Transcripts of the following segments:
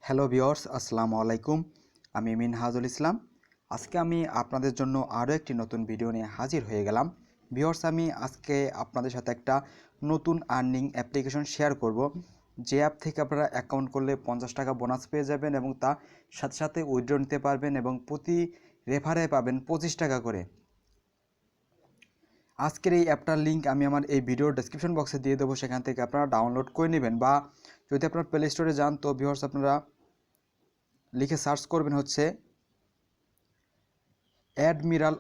Hello viewers, আসসালামু আলাইকুম। আমি মিনহাজুল ইসলাম। আজকে আমি আপনাদের জন্য আরও একটি নতুন ভিডিও নিয়ে হাজির হয়ে গেলাম। ভিউয়ার্স, আমি আজকে আপনাদের সাথে একটা নতুন আর্নিং অ্যাপ্লিকেশন শেয়ার করব, যে অ্যাপ থেকে আপনারা অ্যাকাউন্ট করলে 50 টাকা বোনাস পেয়ে যাবেন এবং তার সাথে সাথে উইথড্র নিতে পারবেন এবং প্রতি রেফারে পাবেন 25 টাকা করে। আজকের এই অ্যাপটার লিঙ্ক আমি আমার এই ভিডিওর ডেসক্রিপশন বক্সে দিয়ে দেবো, সেখান থেকে আপনারা ডাউনলোড করে নেবেন। বা যদি আপনারা প্লে স্টোরে যান তো ভিউয়ার্স আপনারা লিখে সার্চ করবেন হচ্ছে অ্যাডমিরাল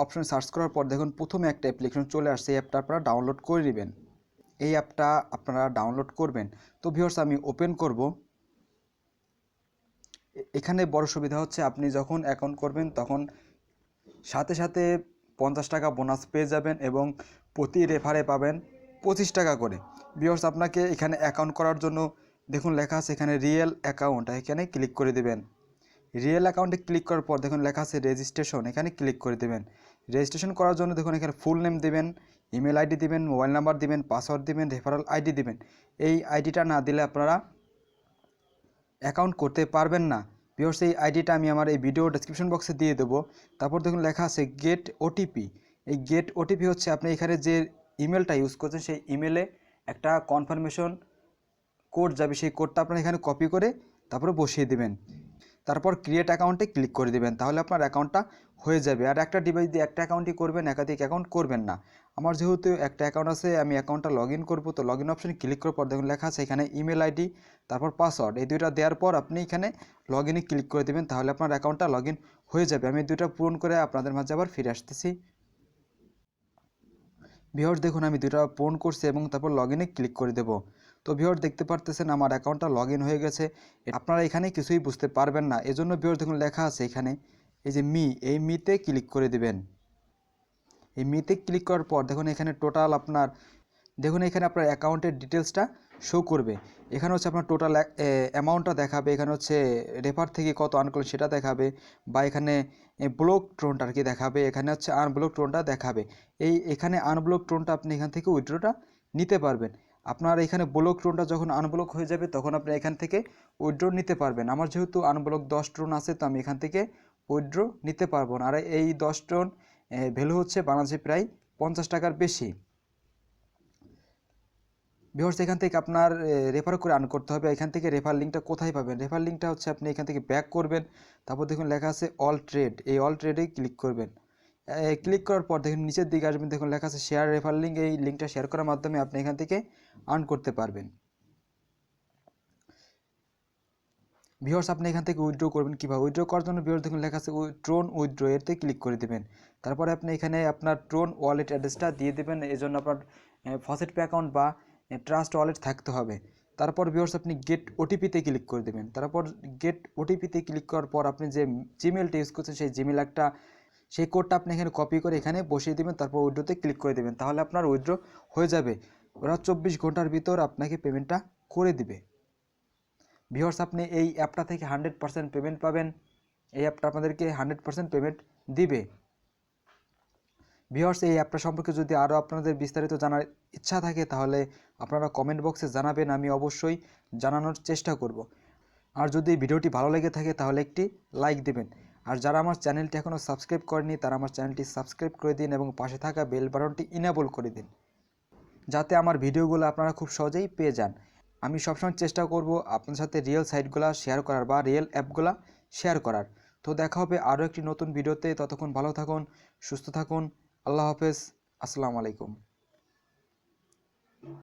অপশন সার্চ করার পর দেখুন প্রথমে একটা অ্যাপ্লিকেশন চলে আসছে। এই অ্যাপটা আপনারা ডাউনলোড করে নেবেন। এই অ্যাপটা আপনারা ডাউনলোড করবেন। তো ভিউয়ার্স আমি ওপেন করব। এখানে বড় সুবিধা হচ্ছে আপনি যখন অ্যাকাউন্ট করবেন তখন সাথে সাথে 50 টাকা বোনাস পেয়ে যাবেন এবং প্রতি রেফারে পাবেন 25 টাকা করে। ভিউয়ার্স আপনাকে এখানে অ্যাকাউন্ট করার জন্য দেখুন লেখা আছে এখানে রিয়েল অ্যাকাউন্ট, এখানে ক্লিক করে দেবেন। রিয়েল অ্যাকাউন্টে ক্লিক করার পর দেখুন লেখা আছে রেজিস্ট্রেশন, এখানে ক্লিক করে দেবেন। রেজিস্ট্রেশন করার জন্য দেখুন এখানে ফুল নেম দিবেন, ইমেল আইডি দিবেন, মোবাইল নাম্বার দিবেন, পাসওয়ার্ড দিবেন, রেফারেল আইডি দিবেন। এই আইডিটা না দিলে আপনারা অ্যাকাউন্ট করতে পারবেন না। ভিউয়ার্স এই আইডিটা আমি আমার এই ভিডিও ডেসক্রিপশন বক্সে দিয়ে দেবো। তারপর দেখুন লেখা আছে গেট ওটিপি। এই গেট ওটিপি হচ্ছে আপনি এখানে যে ইমেলটা ইউজ করছেন সেই ইমেলে একটা কনফার্মেশন কোড যাবে, সেই কোডটা আপনারা এখানে কপি করে তারপরে বসিয়ে দেবেন। তারপর ক্রিয়েট অ্যাকাউন্টে ক্লিক করে দেবেন, তাহলে আপনার অ্যাকাউন্টটা হয়ে যাবে। আর একটা ডিভাইস দিয়ে একটা অ্যাকাউন্টই করবেন, একাধিক অ্যাকাউন্ট করবেন না। আমার যেহেতু একটা অ্যাকাউন্ট আছে, আমি অ্যাকাউন্টটা লগ ইন করবো। তো লগ ইন অপশানে ক্লিক করার পর দেখুন লেখা আছে এখানে ইমেল আইডি তারপর পাসওয়ার্ড, এই দুইটা দেওয়ার পর আপনি এখানে লগ ইনে ক্লিক করে দেবেন, তাহলে আপনার অ্যাকাউন্টটা লগ ইন হয়ে যাবে। আমি দুইটা পূরণ করে আপনাদের মাঝে আবার ফিরে আসতেছি। ভিউয়ার্স দেখুন আমি দুইটা পূরণ করছি এবং তারপর লগ ইনে ক্লিক করে দেব। তো ভিউয়ার্স দেখতে পারতেছেন আমার অ্যাকাউন্টটা লগ ইন হয়ে গেছে। আপনারা এখানে কিছুই বুঝতে পারবেন না, এজন্য ভিউয়ার্স দেখুন লেখা আছে এখানে এই যে এই মিতে ক্লিক করে দেবেন। এই মিতে ক্লিক করার পর দেখুন এখানে টোটাল আপনার দেখুন এখানে আপনার অ্যাকাউন্টের ডিটেলসটা শো করবে। এখানে হচ্ছে আপনার টোটাল অ্যামাউন্টটা দেখাবে, এখানে হচ্ছে রেফার থেকে কত আর্ন করলেন সেটা দেখাবে, বা এখানে ব্লক টোনটা আর কি দেখাবে, এখানে হচ্ছে আনব্লক টোনটা দেখাবে। এখানে আনব্লক টোনটা আপনি এখান থেকে উইথড্রটা নিতে পারবেন। আপনার এখানে ব্লক টোনটা যখন আনব্লক হয়ে যাবে তখন আপনি এখান থেকে উইথড্র নিতে পারবেন। আমার যেহেতু আনব্লক 10 টোন আছে, তো আমি এখান থেকে উইথড্র নিতে পারবো না। আর এই 10 টোন ভ্যালু হচ্ছে বাংলাদেশে প্রায় 50 টাকার বেশি। ভিউয়ার্স এখান থেকে আপনার রেফার করে আর্ন করতে হবে। এখান থেকে রেফার লিঙ্কটা কোথায় পাবেন? রেফার লিঙ্কটা হচ্ছে আপনি এখান থেকে ব্যাক করবেন, তারপর দেখুন লেখা আছে অল ট্রেড, এই অল ট্রেডেই ক্লিক করবেন। ক্লিক করার পর দেখুন নিচের দিকে আসবেন, দেখুন লেখা আছে শেয়ার রেফার লিঙ্ক, এই লিঙ্কটা শেয়ার করার মাধ্যমে আপনি এখান থেকে আর্ন করতে পারবেন। ভিউয়ার্স আপনি এখান থেকে উইথড্র করবেন কীভাবে? উইথড্র করার জন্য ভিউয়ার্স দেখুন লেখা আছে ট্রোন উইথড্র, এতে ক্লিক করে দেবেন। তারপরে আপনি এখানে আপনার ট্রোন ওয়ালেট অ্যাড্রেসটা দিয়ে দেবেন, এই জন্য আপনার ফসেট পে অ্যাকাউন্ট বা ট্রাস্ট ওয়ালেট থাকতে হবে। তারপর ভিউয়ার্স আপনি গেট ওটিপিতে ক্লিক করে দেবেন। তারপর গেট ওটিপিতে ক্লিক করার পর আপনি যে জিমেলটা ইউজ করছেন সেই জিমেল সেই কোডটা আপনি এখানে কপি করে এখানে বসিয়ে দেবেন, তারপর উইথড্রোতে ক্লিক করে দেবেন, তাহলে আপনার উইথড্র হয়ে যাবে। ওরা 24 ঘন্টার ভিতর আপনাকে পেমেন্টটা করে দিবে। ভিউয়ার্স আপনি এই অ্যাপটা থেকে 100% পেমেন্ট পাবেন। এই অ্যাপটা আপনাদেরকে 100% পেমেন্ট দিবে। ভিউয়ার্স এই অ্যাপটা সম্পর্কে যদি আরও আপনাদের বিস্তারিত জানার ইচ্ছা থাকে তাহলে আপনারা কমেন্ট বক্সে জানাবেন, আমি অবশ্যই জানানোর চেষ্টা করব। আর যদি ভিডিওটি ভালো লেগে থাকে তাহলে একটি লাইক দেবেন। আর যারা আমার চ্যানেলটি এখনও সাবস্ক্রাইব করেনি তারা আমার চ্যানেলটি সাবস্ক্রাইব করে দিন এবং পাশে থাকা বেল বাটনটি ইনেবল করে দিন, যাতে আমার ভিডিওগুলো আপনারা খুব সহজেই পেয়ে যান। আমি সবসময় চেষ্টা করব আপনার সাথে রিয়েল সাইটগুলো শেয়ার করার বা রিয়েল অ্যাপগুলো শেয়ার করার। তো দেখা হবে আরও একটি নতুন ভিডিওতে, ততক্ষণ ভালো থাকুন, সুস্থ থাকুন। আল্লাহ হাফেজ, আসসালামু আলাইকুম।